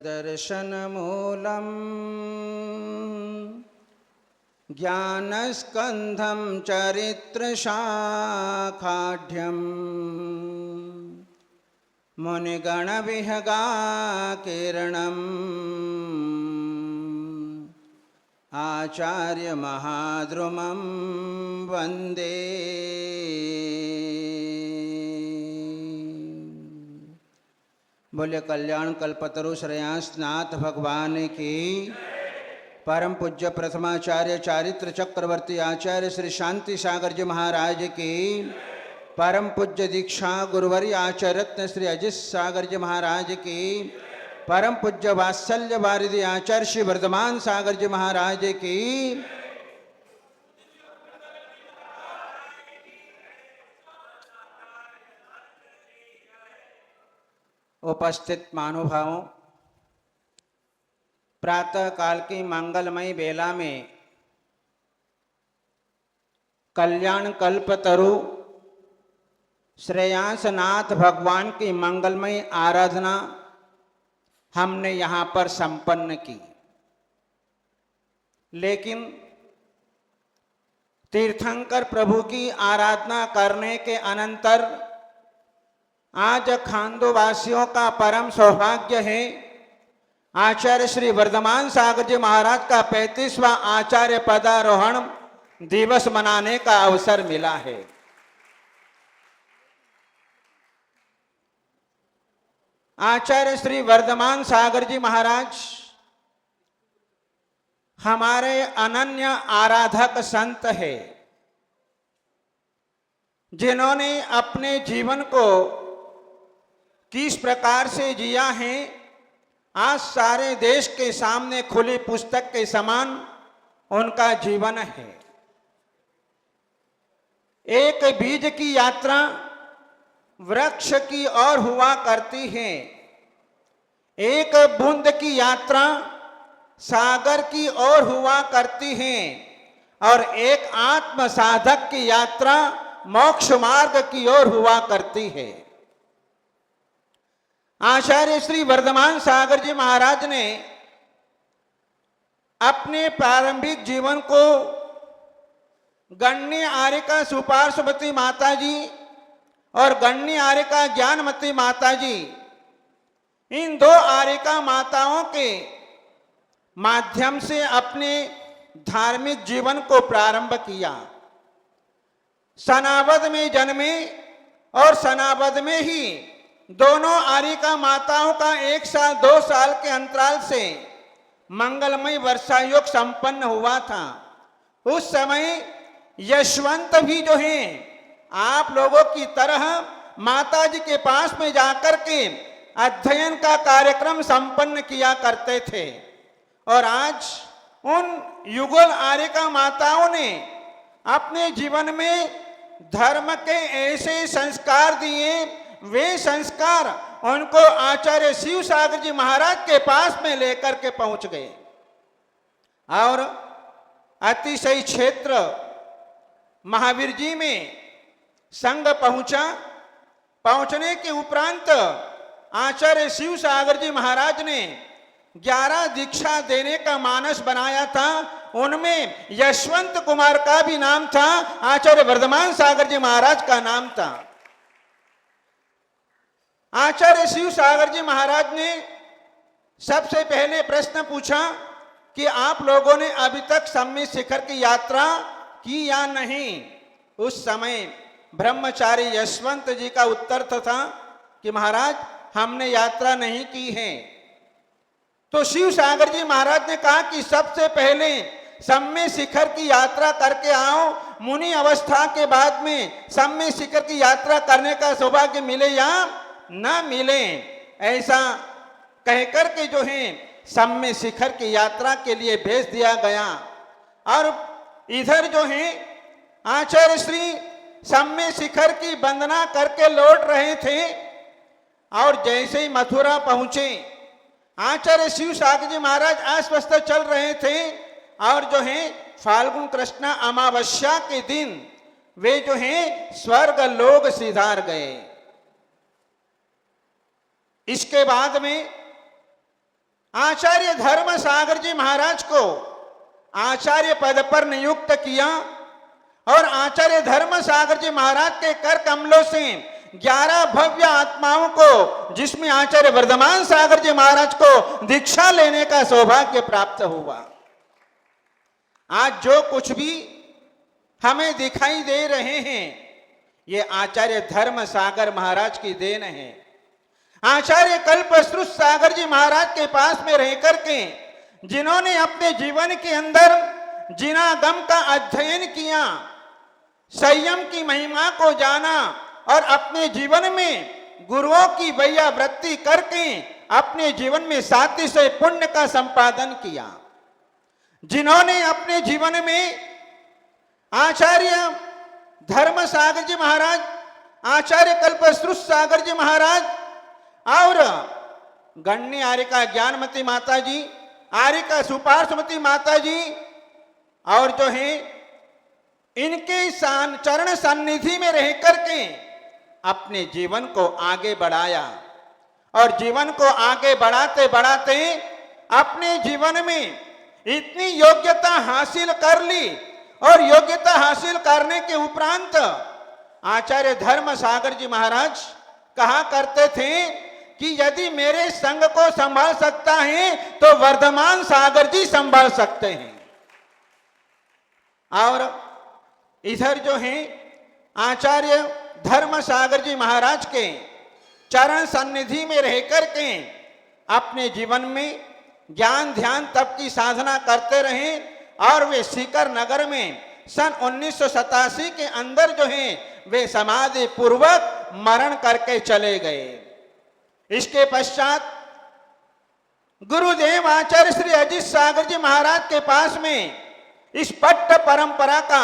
दर्शनमूलम् ज्ञानस्कन्धं चरित्रशाखाढ्यम् मुनिगणविहगाकिरणम् आचार्यमहाद्रुमं वन्दे। बोले कल्याण कल्पतरु श्रेयांसनाथ भगवान की। परम पूज्य प्रथमाचार्य चारित्र चक्रवर्ती आचार्य श्री शांति सागर जी महाराज की। परम पूज्य दीक्षा गुरुवर्य आचार्य रत्न श्री अजित सागर जी महाराज की। परम पूज्य वात्सल्य वारिधि आचार्य श्री वर्धमान सागर जी महाराज की। उपस्थित महानुभावों, प्रातः काल की मंगलमयी बेला में कल्याण कल्पतरु श्रेयांसनाथ भगवान की मंगलमयी आराधना हमने यहाँ पर संपन्न की। लेकिन तीर्थंकर प्रभु की आराधना करने के अनंतर आज खांडोवासियों का परम सौभाग्य है, आचार्य श्री वर्धमान सागर जी महाराज का 35वां आचार्य पदारोहण दिवस मनाने का अवसर मिला है। आचार्य श्री वर्धमान सागर जी महाराज हमारे अनन्य आराधक संत है, जिन्होंने अपने जीवन को किस प्रकार से जिया है आज सारे देश के सामने खुली पुस्तक के समान उनका जीवन है। एक बीज की यात्रा वृक्ष की ओर हुआ करती है, एक बूंद की यात्रा सागर की ओर हुआ करती है और एक आत्म साधक की यात्रा मोक्ष मार्ग की ओर हुआ करती है। आचार्य श्री वर्धमान सागर जी महाराज ने अपने प्रारंभिक जीवन को गण्य आर्यका सुपार्श्वती माता जी और गण्य आर्यका ज्ञानमती माता जी, इन दो आर्यका माताओं के माध्यम से अपने धार्मिक जीवन को प्रारंभ किया। सनाबद में जन्मे और सनाबद में ही दोनों आर्यका माताओं का 1 साल 2 साल के अंतराल से मंगलमय वर्षायोग संपन्न हुआ था। उस समय यशवंत भी जो हैं आप लोगों की तरह माता जी के पास में जाकर के अध्ययन का कार्यक्रम संपन्न किया करते थे। और आज उन युगल आर्यका माताओं ने अपने जीवन में धर्म के ऐसे संस्कार दिए, वे संस्कार उनको आचार्य शिव सागर जी महाराज के पास में लेकर के पहुंच गए और अतिशय क्षेत्र महावीर जी में संघ पहुंचा। पहुंचने के उपरांत आचार्य शिव सागर जी महाराज ने 11 दीक्षा देने का मानस बनाया था। उनमें यशवंत कुमार का भी नाम था, आचार्य वर्धमान सागर जी महाराज का नाम था। आचार्य शिव सागर जी महाराज ने सबसे पहले प्रश्न पूछा कि आप लोगों ने अभी तक सम्मित शिखर की यात्रा की या नहीं। उस समय ब्रह्मचारी यशवंत जी का उत्तर था कि महाराज हमने यात्रा नहीं की है। तो शिव सागर जी महाराज ने कहा कि सबसे पहले सम्मित शिखर की यात्रा करके आओ, मुनि अवस्था के बाद में सम्मित शिखर की यात्रा करने का सौभाग्य मिले या न मिले, ऐसा कहकर के जो है सम्मित शिखर की यात्रा के लिए भेज दिया गया। और इधर जो है आचार्य श्री सम्मित शिखर की वंदना करके लौट रहे थे और जैसे ही मथुरा पहुंचे आचार्य शिव सागर जी महाराज अस्वस्थ चल रहे थे और जो है फाल्गुन कृष्ण अमावस्या के दिन वे जो है स्वर्ग लोक सिधार गए। इसके बाद में आचार्य धर्म सागर जी महाराज को आचार्य पद पर नियुक्त किया और आचार्य धर्म सागर जी महाराज के कर कमलों से 11 भव्य आत्माओं को, जिसमें आचार्य वर्धमान सागर जी महाराज को दीक्षा लेने का सौभाग्य प्राप्त हुआ। आज जो कुछ भी हमें दिखाई दे रहे हैं, ये आचार्य धर्म सागर महाराज की देन है। आचार्य कल्पश्रुत सागर जी महाराज के पास में रह करके जिन्होंने अपने जीवन के अंदर जिनागम का अध्ययन किया, संयम की महिमा को जाना और अपने जीवन में गुरुओं की वैयावृत्ति करके अपने जीवन में सातिशय पुण्य का संपादन किया, जिन्होंने अपने जीवन में आचार्य धर्म सागर जी महाराज, आचार्य कल्पश्रुत सागर जी महाराज और गण्य आर्यका ज्ञानमती माता जी, आर्यका सुपार्श्वमती माता जी और जो है इनके चरण सन्निधि में रह करके अपने जीवन को आगे बढ़ाया और जीवन को आगे बढ़ाते बढ़ाते अपने जीवन में इतनी योग्यता हासिल कर ली और योग्यता हासिल करने के उपरांत आचार्य धर्म सागर जी महाराज कहा करते थे कि यदि मेरे संग को संभाल सकता है तो वर्धमान सागर जी संभाल सकते हैं। और इधर जो है आचार्य धर्म सागर जी महाराज के चरण सन्निधि में रह करके अपने जीवन में ज्ञान ध्यान तप की साधना करते रहे और वे सीकर नगर में सन 1987 के अंदर जो है वे समाधि पूर्वक मरण करके चले गए। इसके पश्चात गुरुदेव आचार्य श्री अजित सागर जी महाराज के पास में इस पट्ट परंपरा का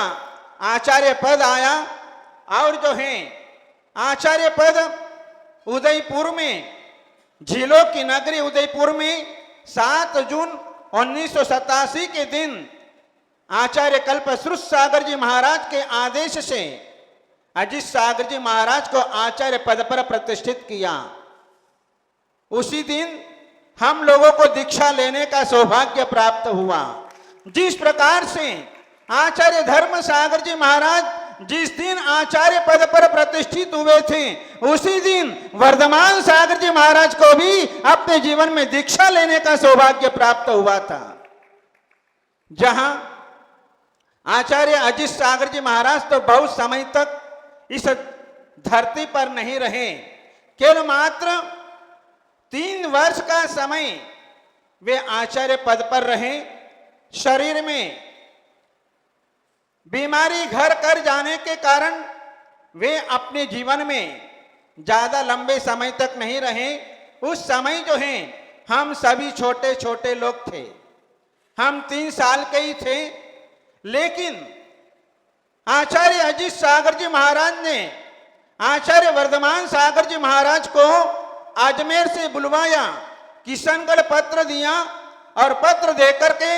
आचार्य पद आया और जो है आचार्य पद उदयपुर में, झीलों की नगरी उदयपुर में 7 जून 1987 के दिन आचार्य कल्पश्रुत सागर जी महाराज के आदेश से अजित सागर जी महाराज को आचार्य पद पर प्रतिष्ठित किया। उसी दिन हम लोगों को दीक्षा लेने का सौभाग्य प्राप्त हुआ। जिस प्रकार से आचार्य धर्म सागर जी महाराज जिस दिन आचार्य पद पर प्रतिष्ठित हुए थे, उसी दिन वर्धमान सागर जी महाराज को भी अपने जीवन में दीक्षा लेने का सौभाग्य प्राप्त हुआ था। जहां आचार्य अजित सागर जी महाराज तो बहुत समय तक इस धरती पर नहीं रहे, केवल मात्र 3 वर्ष का समय वे आचार्य पद पर रहे। शरीर में बीमारी घर कर जाने के कारण वे अपने जीवन में ज्यादा लंबे समय तक नहीं रहे। उस समय जो है हम सभी छोटे छोटे लोग थे, हम 3 साल के ही थे, लेकिन आचार्य अजित सागर जी महाराज ने आचार्य वर्धमान सागर जी महाराज को अजमेर से बुलवाया, किशनगढ़ पत्र दिया और पत्र देकर के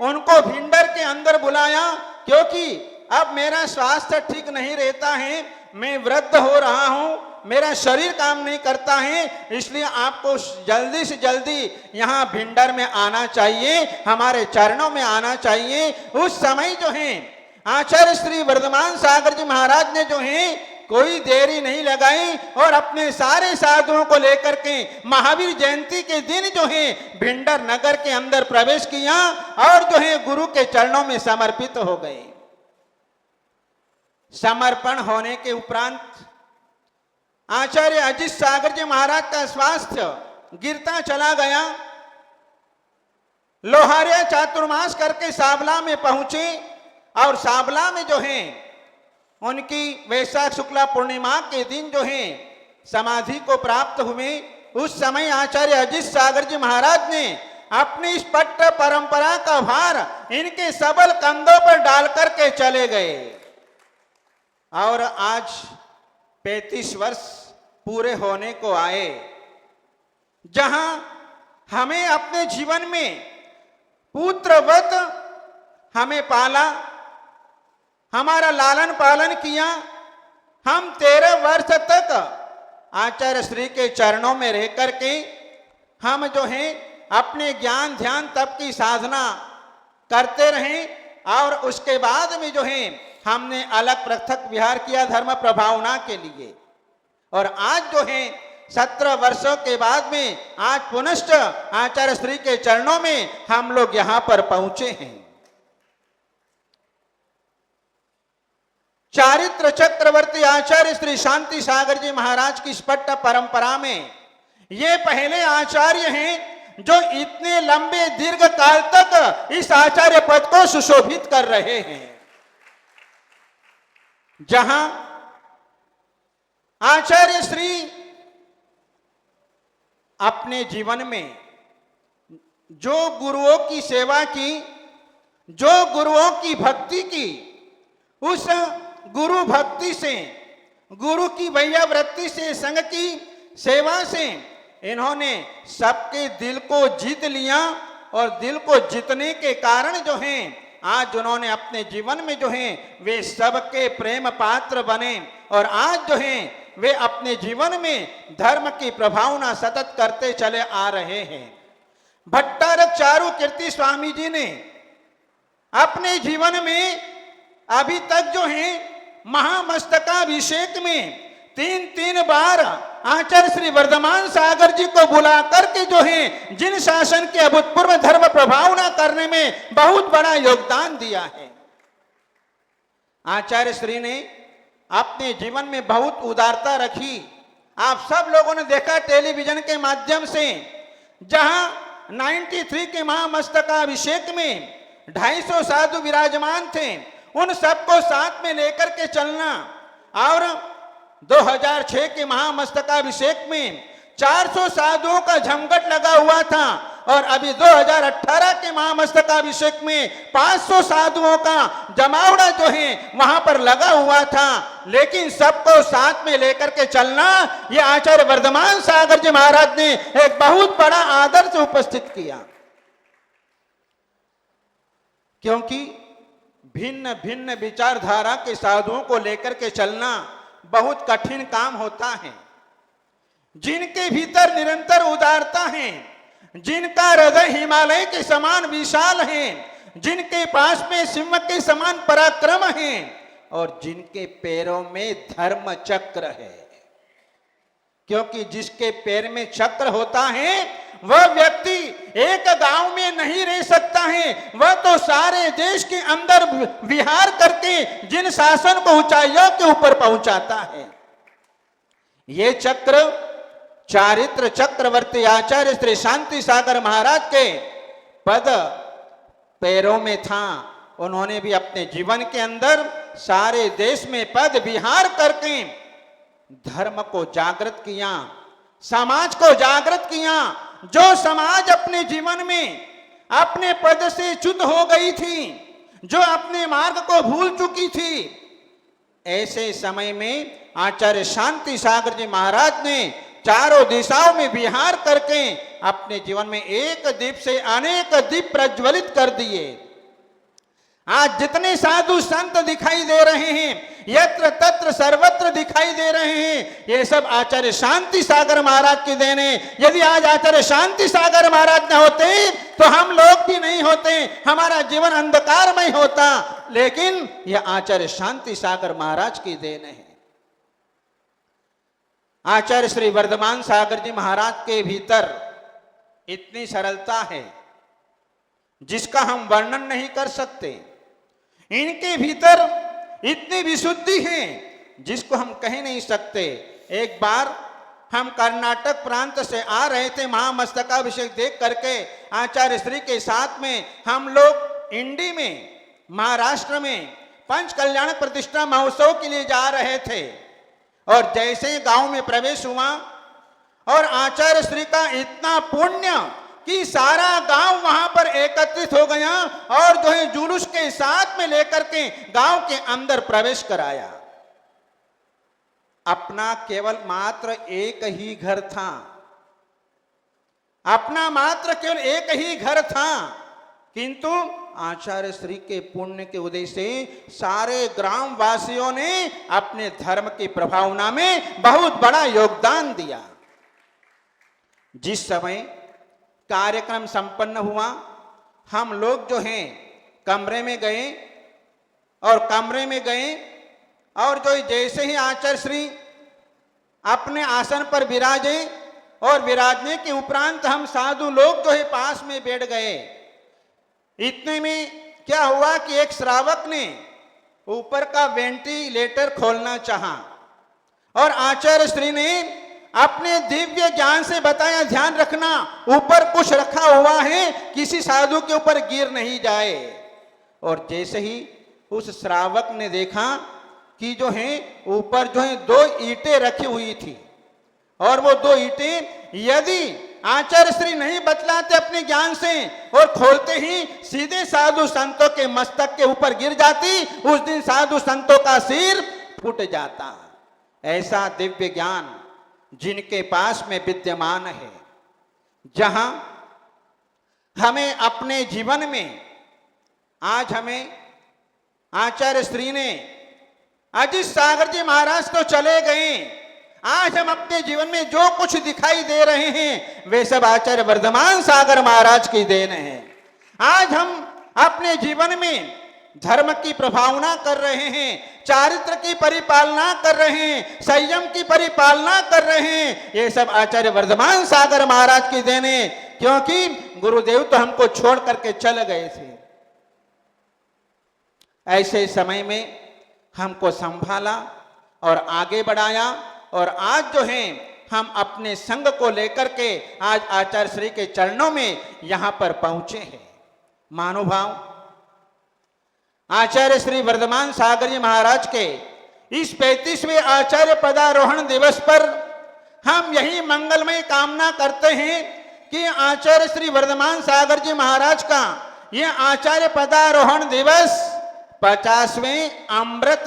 उनको भिंडर के अंदर बुलाया, क्योंकि अब मेरा स्वास्थ्य ठीक नहीं रहता है, मैं वृद्ध हो रहा हूं, मेरा शरीर काम नहीं करता है, इसलिए आपको जल्दी से जल्दी यहाँ भिंडर में आना चाहिए, हमारे चरणों में आना चाहिए। उस समय जो है आचार्य श्री वर्धमान सागर जी महाराज ने जो है कोई देरी नहीं लगाई और अपने सारे साधुओं को लेकर के महावीर जयंती के दिन जो है भिंडर नगर के अंदर प्रवेश किया और जो है गुरु के चरणों में समर्पित हो गए। समर्पण होने के उपरांत आचार्य अजित सागर जी महाराज का स्वास्थ्य गिरता चला गया। लोहारिया चातुर्मास करके साबला में पहुंचे और साबला में जो है उनकी वैशाख शुक्ला पूर्णिमा के दिन जो है समाधि को प्राप्त हुए। उस समय आचार्य अजित सागर जी महाराज ने अपनी इस पट्ट परंपरा का भार इनके सबल कंधों पर डाल करके चले गए और आज 35 वर्ष पूरे होने को आए, जहां हमें अपने जीवन में पुत्रवत हमें पाला, हमारा लालन पालन किया। हम 13 वर्ष तक आचार्य श्री के चरणों में रह करके हम जो है अपने ज्ञान ध्यान तप की साधना करते रहे और उसके बाद में जो है हमने अलग पृथक विहार किया धर्म प्रभावना के लिए। और आज जो है 17 वर्षों के बाद में आज पुनश्च आचार्य श्री के चरणों में हम लोग यहां पर पहुंचे हैं। चारित्र चक्रवर्ती आचार्य श्री शांति सागर जी महाराज की स्पष्ट परंपरा में ये पहले आचार्य हैं जो इतने लंबे दीर्घ काल तक इस आचार्य पद को सुशोभित कर रहे हैं। जहां आचार्य श्री अपने जीवन में जो गुरुओं की सेवा की, जो गुरुओं की भक्ति की, उस गुरु भक्ति से, गुरु की वैयावृत्ति से, संग की सेवा से इन्होंने सबके दिल को जीत लिया। और दिल को जीतने के कारण जो है आज उन्होंने अपने जीवन में जो है वे सबके प्रेम पात्र बने। और आज जो है वे अपने जीवन में धर्म की प्रभावना सतत करते चले आ रहे हैं। भट्टारक चारु कीर्ति स्वामी जी ने अपने जीवन में अभी तक जो है महामस्तकाभिषेक में 3 बार आचार्य श्री वर्धमान सागर जी को बुला करके जो है जिन शासन के अभूतपूर्व धर्म प्रभावना करने में बहुत बड़ा योगदान दिया है। आचार्य श्री ने अपने जीवन में बहुत उदारता रखी। आप सब लोगों ने देखा टेलीविजन के माध्यम से, जहां 93 के महामस्तकाभिषेक में 250 साधु विराजमान थे, उन सबको साथ में लेकर के चलना। और 2006 के महामस्तकाभिषेक में 400 साधुओं का झमघट लगा हुआ था। और अभी 2018 के महामस्तकाभिषेक में 500 साधुओं का जमावड़ा जो है वहां पर लगा हुआ था। लेकिन सबको साथ में लेकर के चलना, यह आचार्य वर्धमान सागर जी महाराज ने एक बहुत बड़ा आदर्श उपस्थित किया। क्योंकि भिन्न भिन्न विचारधारा के साधुओं को लेकर के चलना बहुत कठिन काम होता है। जिनके भीतर निरंतर उदारता है, जिनका हृदय हिमालय के समान विशाल है, जिनके पास में सिंह के समान पराक्रम है और जिनके पैरों में धर्म चक्र है। क्योंकि जिसके पैर में चक्र होता है वह व्यक्ति एक गांव में नहीं रह सकता है, वह तो सारे देश के अंदर विहार करके जिन शासन को ऊंचाइयों के ऊपर पहुंचाता है। ये चक्र चारित्र चक्रवर्ती आचार्य श्री शांति सागर महाराज के पद पैरों में था। उन्होंने भी अपने जीवन के अंदर सारे देश में पद विहार करके धर्म को जागृत किया, समाज को जागृत किया। जो समाज अपने जीवन में अपने पद से च्युत हो गई थी, जो अपने मार्ग को भूल चुकी थी, ऐसे समय में आचार्य शांति सागर जी महाराज ने चारों दिशाओं में विहार करके अपने जीवन में एक दीप से अनेक दीप प्रज्वलित कर दिए। आज जितने साधु संत दिखाई दे रहे हैं, यत्र तत्र सर्वत्र दिखाई दे रहे हैं, ये सब आचार्य शांति सागर महाराज की देन है। यदि आज आचार्य शांति सागर महाराज न होते तो हम लोग भी नहीं होते, हमारा जीवन अंधकारमय होता। लेकिन यह आचार्य शांति सागर महाराज की देन है। आचार्य श्री वर्धमान सागर जी महाराज के भीतर इतनी सरलता है जिसका हम वर्णन नहीं कर सकते। इनके भीतर इतनी विशुद्धि है जिसको हम कह नहीं सकते। एक बार हम कर्नाटक प्रांत से आ रहे थे, महामस्तकाभिषेक देख करके आचार्य श्री के साथ में हम लोग इंडी में महाराष्ट्र में पंच कल्याण प्रतिष्ठा महोत्सव के लिए जा रहे थे। और जैसे गांव में प्रवेश हुआ और आचार्य श्री का इतना पुण्य कि सारा गांव वहां पर एकत्रित हो गया और जो है जुलूस के साथ में लेकर के गांव के अंदर प्रवेश कराया। अपना केवल मात्र एक ही घर था, अपना मात्र केवल एक ही घर था, किंतु आचार्य श्री के पुण्य के उदय से सारे ग्राम वासियों ने अपने धर्म की प्रभावना में बहुत बड़ा योगदान दिया। जिस समय कार्यक्रम संपन्न हुआ। हम लोग जो हैं कमरे में गए और जो जैसे ही आचार्य श्री अपने आसन पर विराजे और विराजने के उपरांत हम साधु लोग जो है पास में बैठ गए। इतने में क्या हुआ कि एक श्रावक ने ऊपर का वेंटिलेटर खोलना चाहा और आचार्य श्री ने अपने दिव्य ज्ञान से बताया, ध्यान रखना ऊपर कुछ रखा हुआ है, किसी साधु के ऊपर गिर नहीं जाए। और जैसे ही उस श्रावक ने देखा कि जो है ऊपर जो है 2 ईंटें रखी हुई थी और वो 2 ईंटें यदि आचार्य श्री नहीं बतलाते अपने ज्ञान से और खोलते ही सीधे साधु संतों के मस्तक के ऊपर गिर जाती, उस दिन साधु संतों का सिर फूट जाता। ऐसा दिव्य ज्ञान जिनके पास में विद्यमान है, जहां हमें अपने जीवन में आज हमें आचार्य श्री ने अजित सागर जी महाराज तो चले गए, आज हम अपने जीवन में जो कुछ दिखाई दे रहे हैं वे सब आचार्य वर्धमान सागर महाराज की देन है। आज हम अपने जीवन में धर्म की प्रभावना कर रहे हैं, चारित्र की परिपालना कर रहे हैं, संयम की परिपालना कर रहे हैं, ये सब आचार्य वर्धमान सागर महाराज की देन है। क्योंकि गुरुदेव तो हमको छोड़ करके चल गए थे। ऐसे समय में हमको संभाला और आगे बढ़ाया और आज जो है हम अपने संग को लेकर के आज आचार्य श्री के चरणों में यहां पर पहुंचे हैं। महानुभाव, आचार्य श्री वर्धमान सागर जी महाराज के इस 35वें आचार्य पदारोहण दिवस पर हम यही मंगलमय कामना करते हैं कि आचार्य श्री वर्धमान सागर जी महाराज का यह आचार्य पदारोहण दिवस 50वें अमृत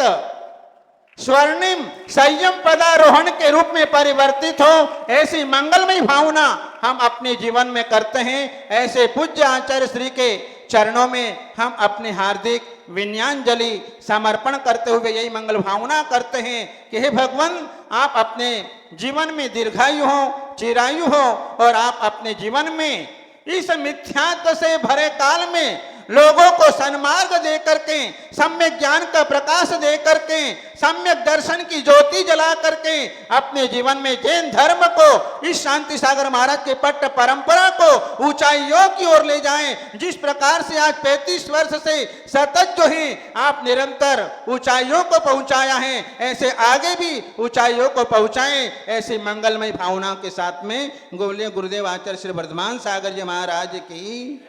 स्वर्णिम संयम पदारोहण के रूप में परिवर्तित हो, ऐसी मंगलमय भावना हम अपने जीवन में करते हैं। ऐसे पूज्य आचार्य श्री के चरणों में हम अपने हार्दिक विनयाञ्जलि समर्पण करते हुए यही मंगल भावना करते हैं कि हे भगवान, आप अपने जीवन में दीर्घायु हो, चिरायु हो और आप अपने जीवन में इस मिथ्यात्व से भरे काल में लोगों को सन्मार्ग दे करके, सम्यक ज्ञान का प्रकाश दे करके, सम्यक दर्शन की ज्योति जला करके अपने जीवन में जैन धर्म को, इस शांति सागर महाराज के पट्ट परंपरा को ऊंचाइयों की ओर ले जाएं। जिस प्रकार से आज 35 वर्ष से सतत जो है आप निरंतर ऊंचाइयों को पहुंचाया है, ऐसे आगे भी ऊंचाइयों को पहुंचाएं। ऐसी मंगलमय भावनाओं के साथ में बोलिए गुरुदेव आचार्य श्री वर्धमान सागर जी महाराज की।